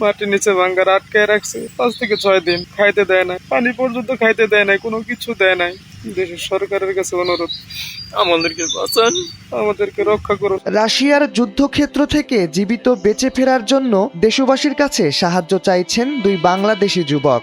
মাটির নিচে ভাঙ্গার আটকায় রাখছে 5 থেকে 6 দিন, খাইতে দেয় না, পানি পর্যন্ত খাইতে দেয় নাই, কোনো কিছু দেয় নাই। দেশের সরকারের কাছে অনুরোধ, আমাদেরকে বাঁচান, আমাদেরকে রক্ষা করুন। রাশিয়ার যুদ্ধক্ষেত্র থেকে জীবিত বেঁচে ফেরার জন্য দেশবাসীর কাছে সাহায্য চাইছেন 2 বাংলাদেশি যুবক।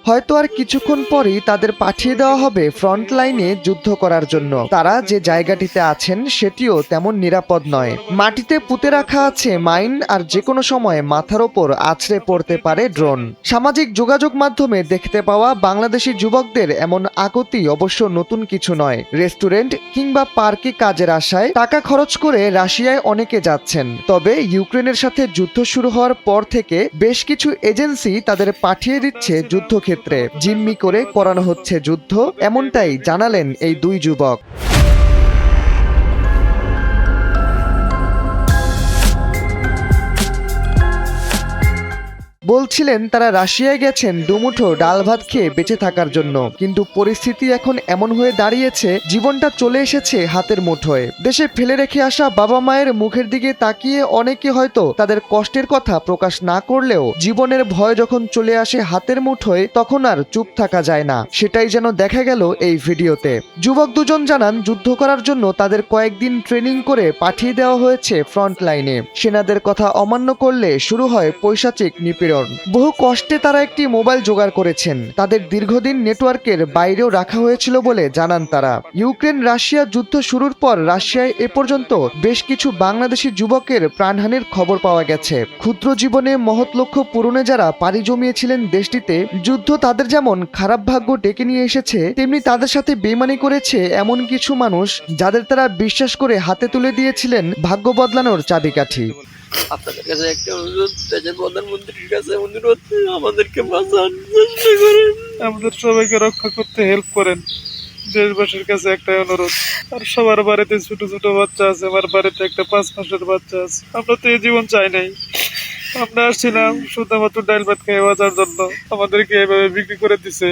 হয়তো আর কিছুক্ষণ পরই তাদের পাঠিয়ে দেওয়া হবে ফ্রন্ট লাইনে যুদ্ধ করার জন্য। তারা যে জায়গাটিতে আছেন সেটিও তেমন নিরাপদ নয়। মাটিতে পুঁতে রাখা আছে মাইন, আর যে কোনো সময় মাথার ওপর আছড়ে পড়তে পারে ড্রোন। সামাজিক যোগাযোগ মাধ্যমে দেখতে পাওয়া বাংলাদেশি যুবকদের এমন আকুতি অবশ্য নতুন কিছু নয়। রেস্টুরেন্ট কিংবা পার্কে কাজের আশায় টাকা খরচ করে রাশিয়ায় অনেকে যাচ্ছেন। তবে ইউক্রেনের সাথে যুদ্ধ শুরু হওয়ার পর থেকে বেশ কিছু এজেন্সি তাদের পাঠিয়ে দিচ্ছে যুদ্ধক্ষেত্রে, জিম্মি করে করানো হচ্ছে যুদ্ধ, এমনটাই জানালেন এই 2 যুবক। বলছিলেন তারা রাশিয়ায় গেছেন দুমুঠো ডাল ভাত খেয়ে বেঁচে থাকার জন্য, কিন্তু পরিস্থিতি এখন এমন হয়ে দাঁড়িয়েছে জীবনটা চলে এসেছে হাতের মুঠোয়। দেশে ফেলে রেখে আসা বাবা মায়ের মুখের দিকে তাকিয়ে অনেকে হয়তো তাদের কষ্টের কথা প্রকাশ না করলেও জীবনের ভয় যখন চলে আসে হাতের মুঠোয় তখন আর চুপ থাকা যায় না। সেটাই যেন দেখা গেল এই ভিডিওতে। যুবক দুজন জানান যুদ্ধ করার জন্য তাদের কয়েকদিন ট্রেনিং করে পাঠিয়ে দেওয়া হয়েছে ফ্রন্ট লাইনে। সেনাদের কথা অমান্য করলে শুরু হয় পৈশাচিক নিপীড়ন। বহু কষ্টে তারা একটি মোবাইল জোগাড় করেছেন, তাদের দীর্ঘদিন নেটওয়ার্কের বাইরেও রাখা হয়েছিল বলে জানান তারা। ইউক্রেন রাশিয়া যুদ্ধ শুরুর পর রাশিয়ায় এ পর্যন্ত বেশ কিছু বাংলাদেশি যুবকের প্রাণহানির খবর পাওয়া গেছে। ক্ষুদ্র জীবনে মহৎ লক্ষ্য পূরণে যারা পাড়ি জমিয়েছিলেন দেশটিতে, যুদ্ধ তাদের যেমন খারাপ ভাগ্য ডেকে নিয়ে এসেছে, তেমনি তাদের সাথে বেইমানি করেছে এমন কিছু মানুষ যাদের তারা বিশ্বাস করে হাতে তুলে দিয়েছিলেন ভাগ্য বদলানোর চাবিকাঠি। আপনাদের কাছে একটা অনুরোধ, দেশের প্রধানমন্ত্রীর কাছে অনুরোধ, আমাদেরকে বাঁচান, চেষ্টা করেন, আমাদের সবাইকে রক্ষা করতে হেল্প করেন। দেশবাসীর কাছে একটা অনুরোধ। আর সবার বাড়িতে ছোট ছোট বাচ্চা আছে, আমার বাড়িতে একটা 5 মাসের বাচ্চা আছে। আমরা তো এই জীবন চাই নাই, আমরা আসছিলাম শুধুমাত্র ডাল ভাত খেয়ে বাঁচার জন্য, আমাদেরকে এভাবে বিক্রি করে দিছে।